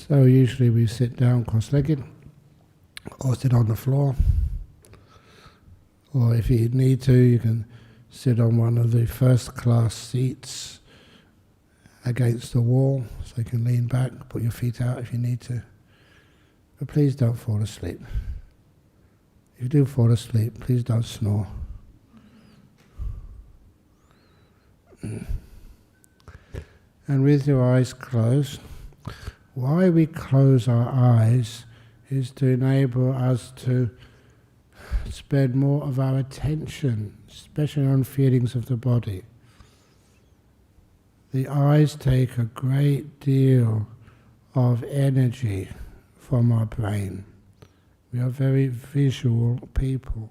So usually we sit down cross-legged or sit on the floor, or if you need to, you can sit on one of the first-class seats against the wall, so you can lean back, put your feet out if you need to. But please don't fall asleep. If you do fall asleep, please don't snore. And with your eyes closed, why we close our eyes is to enable us to spend more of our attention, especially on feelings of the body. The eyes take a great deal of energy from our brain. We are very visual people.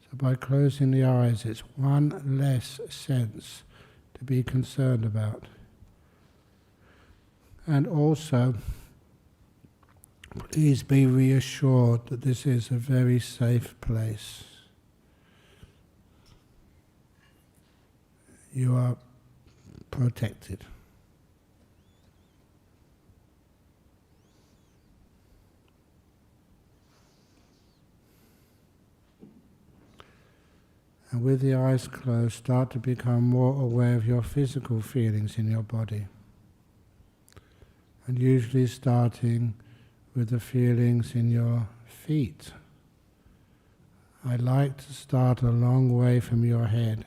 So by closing the eyes, it's one less sense to be concerned about. And also, please be reassured that this is a very safe place. You are protected. And with the eyes closed, start to become more aware of your physical feelings in your body. And usually starting with the feelings in your feet. I like to start a long way from your head.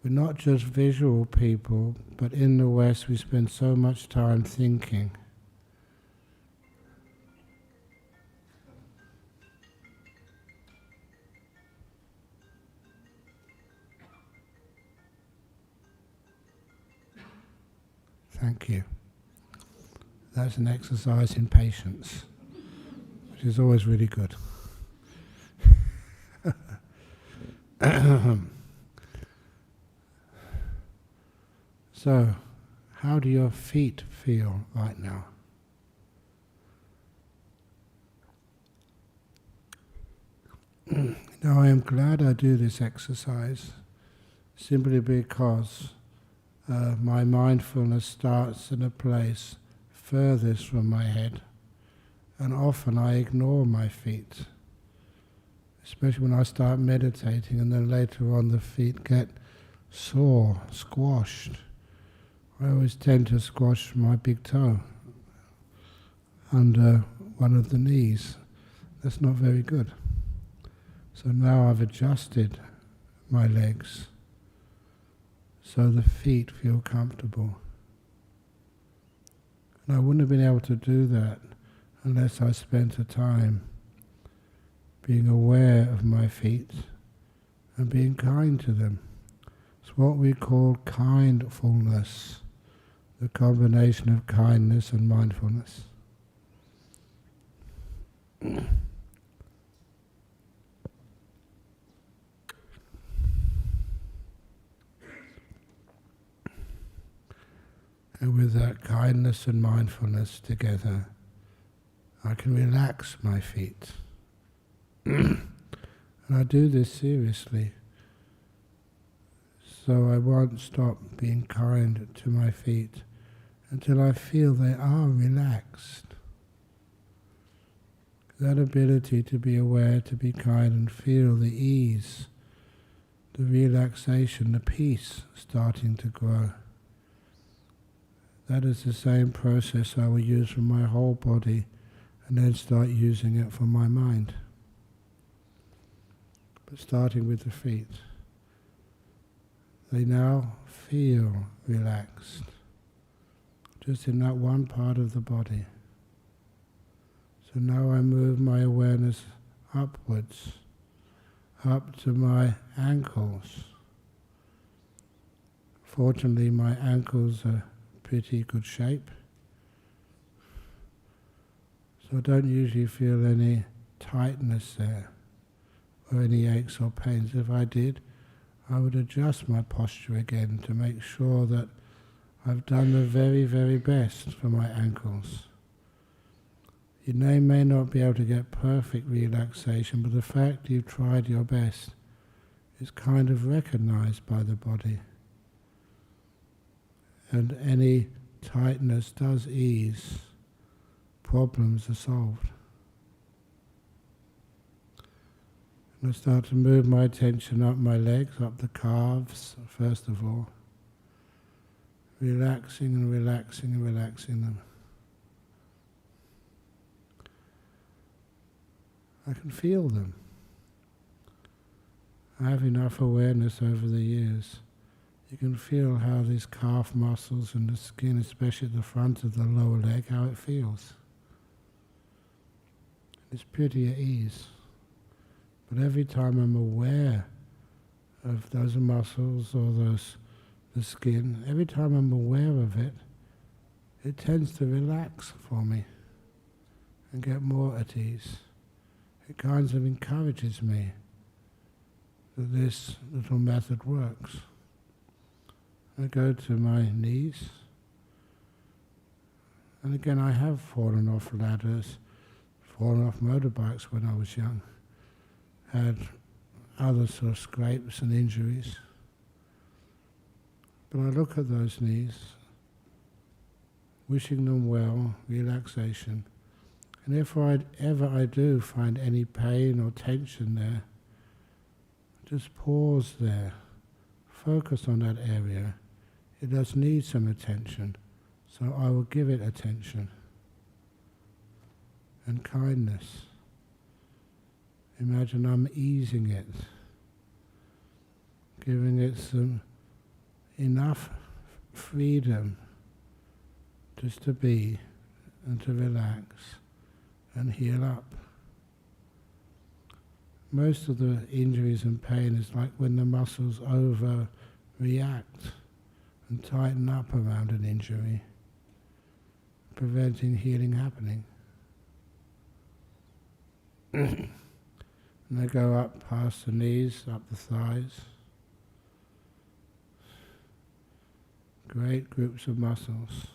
We're not just visual people, but in the West we spend so much time thinking. Thank you. That's an exercise in patience, which is always really good. So, how do your feet feel right now? Now, I am glad I do this exercise simply because my mindfulness starts in a place furthest from my head, and often I ignore my feet, especially when I start meditating, and then later on the feet get sore, squashed. I always tend to squash my big toe under one of the knees. That's not very good. So now I've adjusted my legs so the feet feel comfortable. And I wouldn't have been able to do that unless I spent the time being aware of my feet and being kind to them. It's what we call kindfulness, the combination of kindness and mindfulness. And with that kindness and mindfulness together, I can relax my feet. And I do this seriously. So I won't stop being kind to my feet until I feel they are relaxed. That ability to be aware, to be kind, and feel the ease, the relaxation, the peace starting to grow. That is the same process I will use for my whole body and then start using it for my mind. But starting with the feet. They now feel relaxed, just in that one part of the body. So now I move my awareness upwards, up to my ankles. Fortunately, my ankles are pretty good shape, so I don't usually feel any tightness there or any aches or pains. If I did, I would adjust my posture again to make sure that I've done the very, very best for my ankles. You may not be able to get perfect relaxation, but the fact you've tried your best is kind of recognized by the body. And any tightness does ease problems are solved. And I start to move my attention up my legs, up the calves, first of all, relaxing and relaxing and relaxing them. I can feel them. I have enough awareness over the years. You can feel how these calf muscles and the skin, especially at the front of the lower leg, how it feels. It's pretty at ease. But every time I'm aware of those muscles or the skin, every time I'm aware of it, it tends to relax for me and get more at ease. It kind of encourages me that this little method works. I go to my knees, and again I have fallen off ladders, fallen off motorbikes when I was young, had other sort of scrapes and injuries. But I look at those knees, wishing them well, relaxation, and if ever I do find any pain or tension there, just pause there, focus on that area. It does need some attention, so I will give it attention and kindness. Imagine I'm easing it, giving it some enough freedom just to be and to relax and heal up. Most of the injuries and pain is like when the muscles overreact and tighten up around an injury, preventing healing happening. And they go up past the knees, up the thighs. Great groups of muscles,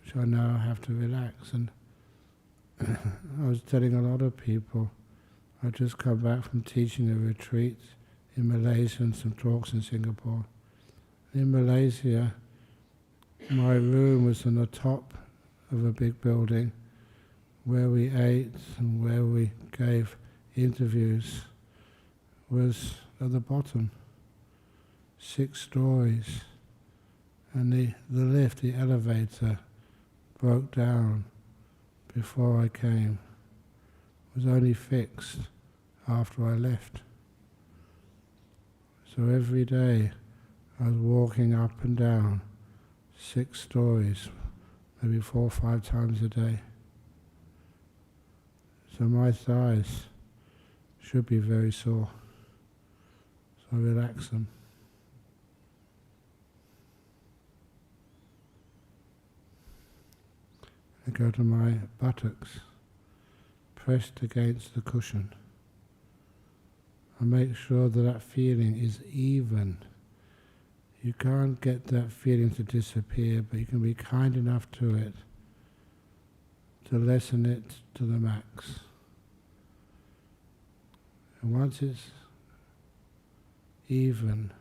which I now have to relax. And I was telling a lot of people, I'd just come back from teaching a retreat in Malaysia and some talks in Singapore. In Malaysia, my room was on the top of a big building where we ate and where we gave interviews was at the bottom, 6 stories, and the lift, the elevator, broke down before I came. It was only fixed after I left. So every day I was walking up and down 6 stories, maybe 4 or 5 times a day. So my thighs should be very sore. So I relax them. I go to my buttocks, pressed against the cushion. I make sure that that feeling is even. You can't get that feeling to disappear, but you can be kind enough to it to lessen it to the max. And once it's even,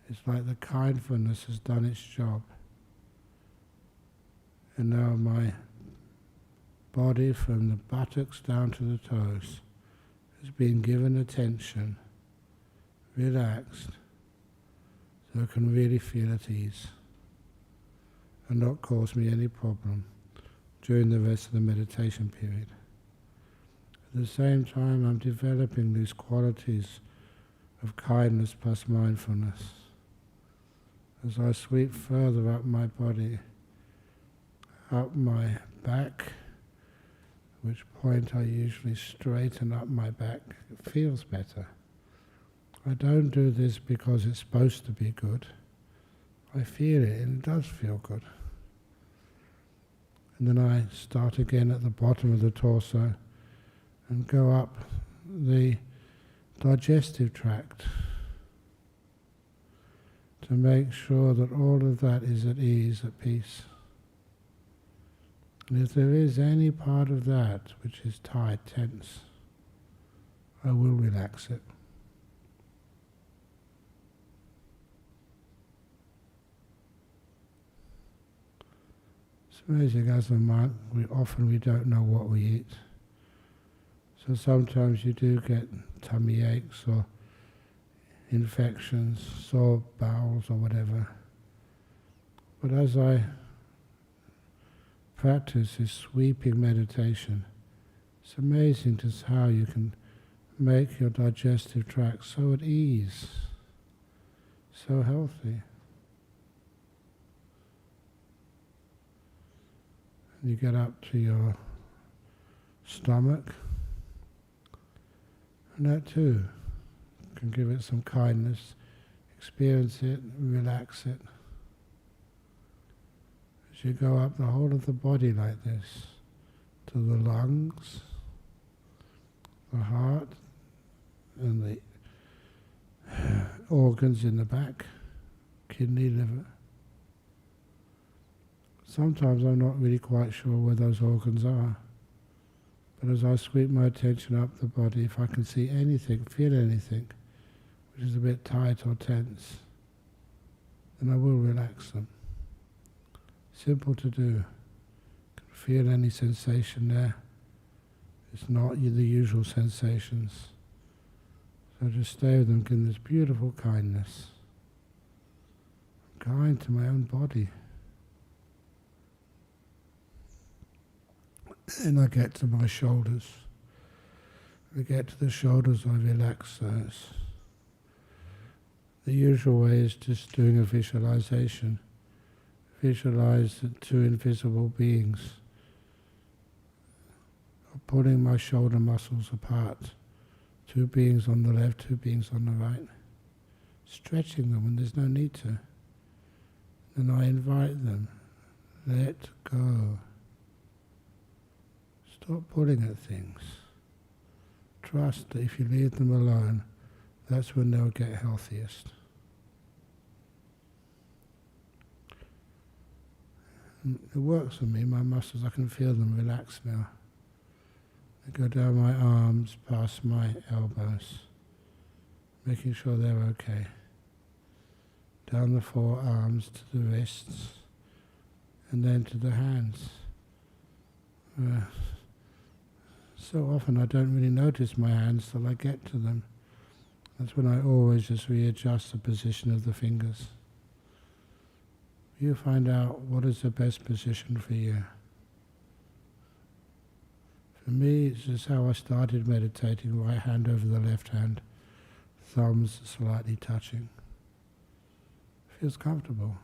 it's like the kindness has done its job. And now my body from the buttocks down to the toes has been given attention, relaxed, so it can really feel at ease and not cause me any problem during the rest of the meditation period. At the same time, I'm developing these qualities of kindness plus mindfulness. As I sweep further up my body, up my back, at which point I usually straighten up my back. It feels better. I don't do this because it's supposed to be good. I feel it and it does feel good. And then I start again at the bottom of the torso and go up the digestive tract to make sure that all of that is at ease, at peace. And if there is any part of that which is tight, tense, I will relax it. amazing, as a monk, we don't know what we eat. So sometimes you do get tummy aches or infections, sore bowels or whatever. But as I practice this sweeping meditation, it's amazing just how you can make your digestive tract so at ease, so healthy. And you get up to your stomach, and that too can give it some kindness, experience it, relax it. As you go up the whole of the body like this, to the lungs, the heart, and the organs in the back, kidney, liver. Sometimes I'm not really quite sure where those organs are. But as I sweep my attention up the body, if I can see anything, feel anything, which is a bit tight or tense, then I will relax them. Simple to do. Can feel any sensation there. It's not the usual sensations. So just stay with them, give them this beautiful kindness. I'm kind to my own body. Then I get to my shoulders. When I get to the shoulders, I relax those. The usual way is just doing a visualization. Visualize the two invisible beings, pulling my shoulder muscles apart. Two beings on the left, two beings on the right. Stretching them when there's no need to. And I invite them, let go. Stop pulling at things. Trust that if you leave them alone, that's when they'll get healthiest. And it works for me, my muscles, I can feel them relax now. I go down my arms, past my elbows, making sure they're okay. Down the forearms to the wrists, and then to the hands. So often I don't really notice my hands till I get to them. That's when I always just readjust the position of the fingers. You find out what is the best position for you. For me, it's just how I started meditating, right hand over the left hand, thumbs slightly touching. Feels comfortable.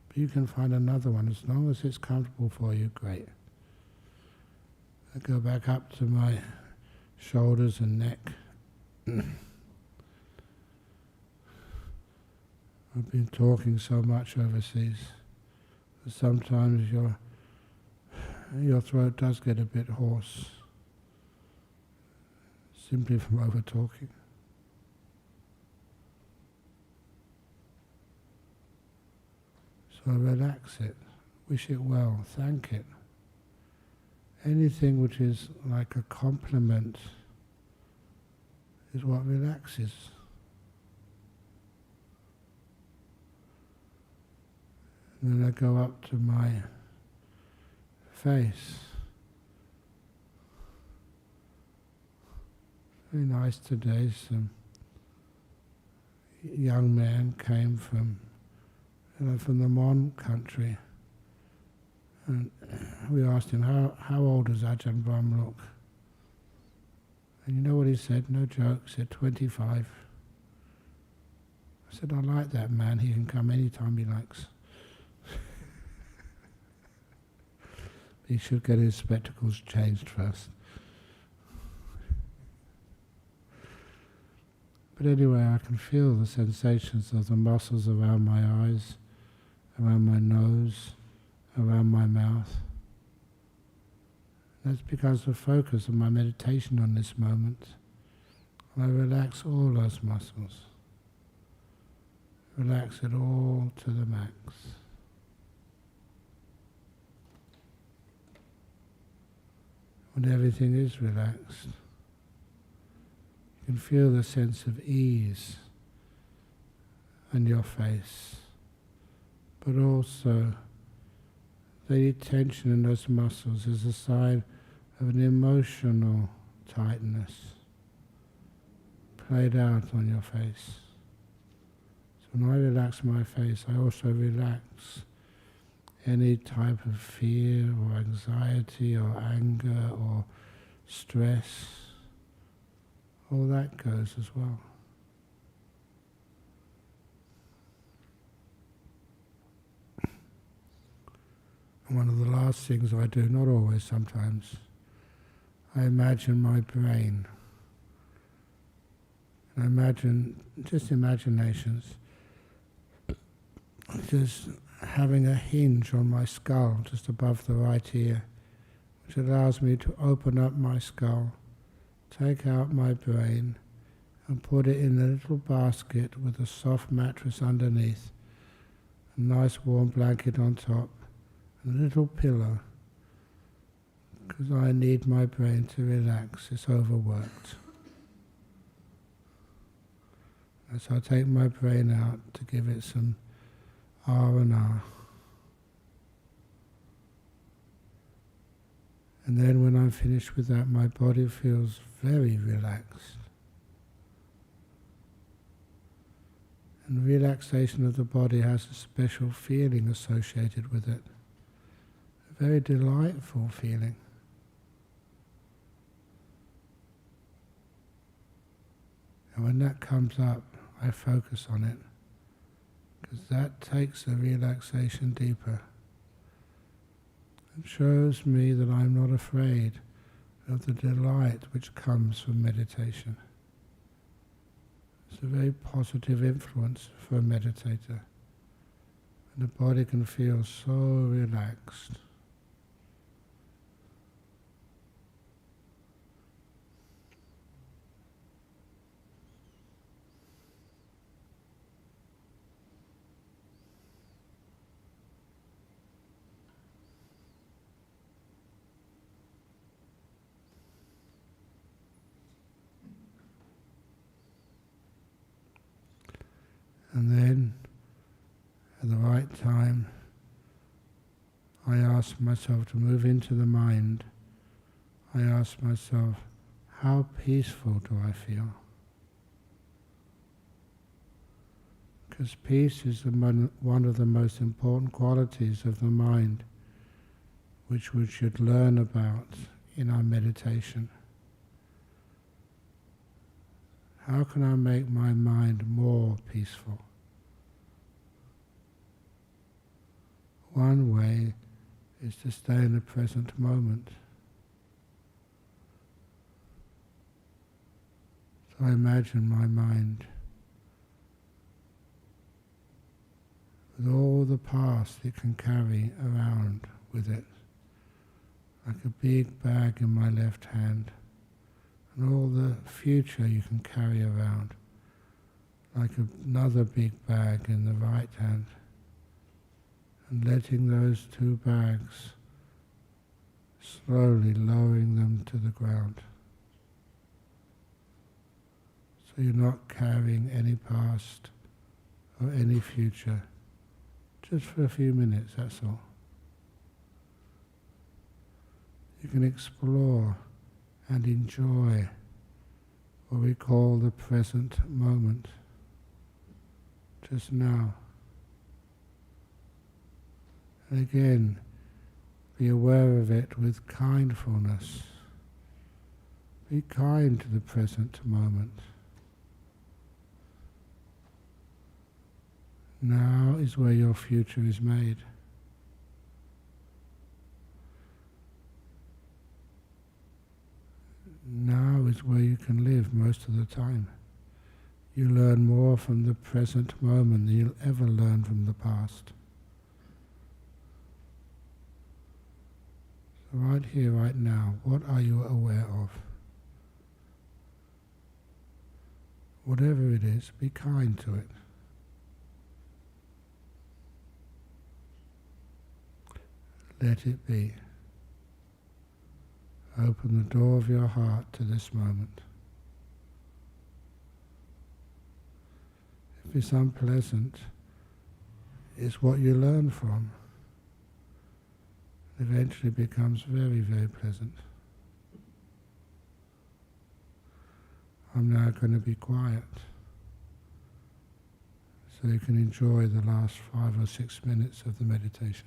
But you can find another one, as long as it's comfortable for you, great. I go back up to my shoulders and neck. I've been talking so much overseas that sometimes your throat does get a bit hoarse, simply from over talking. So I relax it, wish it well, thank it. Anything which is like a compliment is what relaxes. And then I go up to my face. Very nice today. Some young man came from the Mon country. And we asked him, how old does Ajahn Brahm look? And you know what he said? No joke, he said 25. I said, I like that man, he can come anytime he likes. He should get his spectacles changed first. But anyway, I can feel the sensations of the muscles around my eyes, around my nose, around my mouth. That's because the focus of my meditation on this moment. I relax all those muscles. Relax it all to the max. When everything is relaxed, you can feel the sense of ease on your face, but also any tension in those muscles is a sign of an emotional tightness played out on your face. So when I relax my face, I also relax any type of fear or anxiety or anger or stress. All that goes as well. And one of the last things I do, not always, sometimes, I imagine my brain. And I imagine, just imaginations, just having a hinge on my skull just above the right ear, which allows me to open up my skull, take out my brain and put it in a little basket with a soft mattress underneath, a nice warm blanket on top, and a little pillow, because I need my brain to relax. It's overworked. And so I take my brain out to give it some R&R. And then when I'm finished with that, my body feels very relaxed. And the relaxation of the body has a special feeling associated with it. A very delightful feeling. And when that comes up, I focus on it, because that takes the relaxation deeper. It shows me that I'm not afraid of the delight which comes from meditation. It's a very positive influence for a meditator. And the body can feel so relaxed. And then, at the right time, I ask myself to move into the mind. I ask myself, how peaceful do I feel? Because peace is one of the most important qualities of the mind, which we should learn about in our meditation. How can I make my mind more peaceful? One way is to stay in the present moment. So I imagine my mind with all the past it can carry around with it, like a big bag in my left hand, and all the future you can carry around, like another big bag in the right hand, and letting those two bags, slowly lowering them to the ground. So you're not carrying any past or any future, just for a few minutes, that's all. You can explore and enjoy what we call the present moment, just now. And again, be aware of it with kindfulness. Be kind to the present moment. Now is where your future is made. Now is where you can live most of the time. You learn more from the present moment than you'll ever learn from the past. So right here, right now, what are you aware of? Whatever it is, be kind to it. Let it be. Open the door of your heart to this moment. If it's unpleasant, it's what you learn from. eventually becomes very, very pleasant. I'm now going to be quiet, so you can enjoy the last 5 or 6 minutes of the meditation.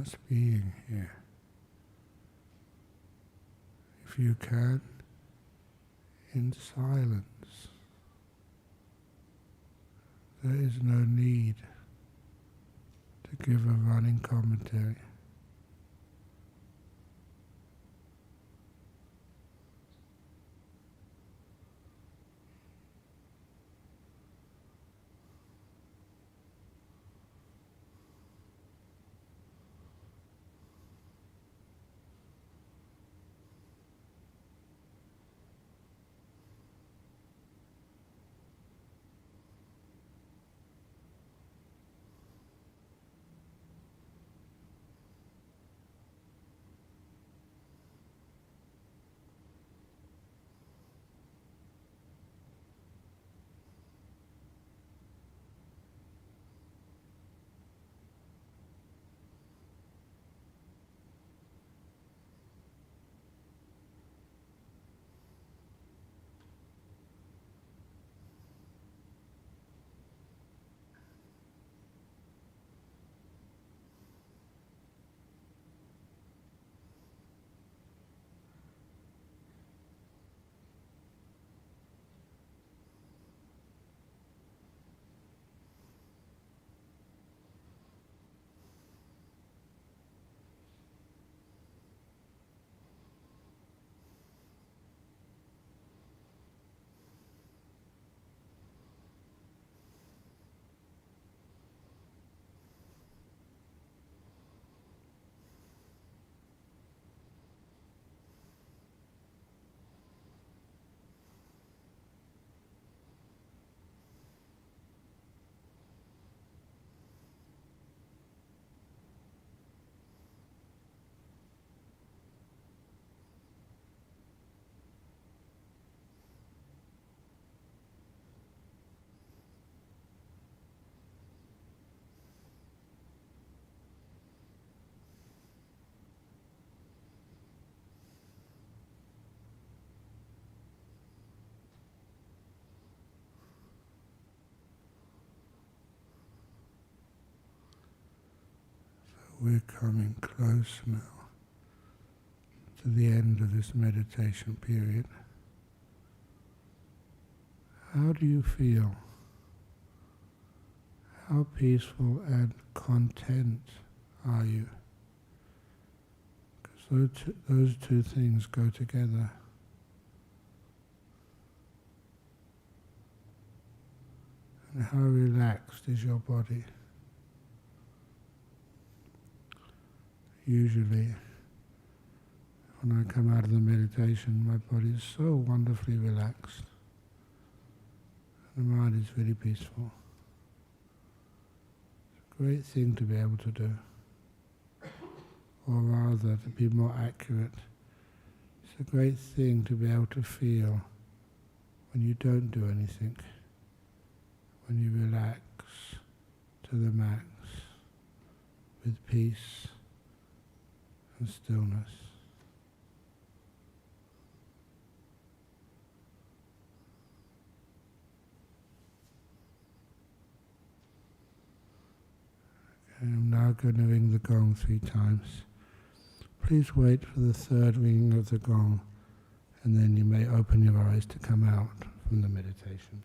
Just being here. If you can, in silence. There is no need to give a running commentary. We're coming close now to the end of this meditation period. How do you feel? How peaceful and content are you? Because those two things go together. And how relaxed is your body? Usually, when I come out of the meditation, my body is so wonderfully relaxed. The mind is really peaceful. It's a great thing to be able to do. Or rather, to be more accurate, it's a great thing to be able to feel when you don't do anything, when you relax to the max with peace and stillness. Okay, I'm now going to ring the gong 3 times. Please wait for the third ringing of the gong, and then you may open your eyes to come out from the meditation.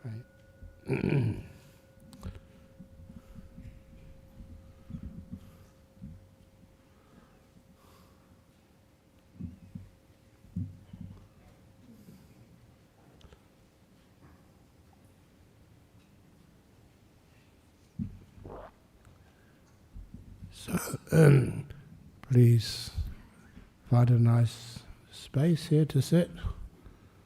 Great. So, please find a nice space here to sit.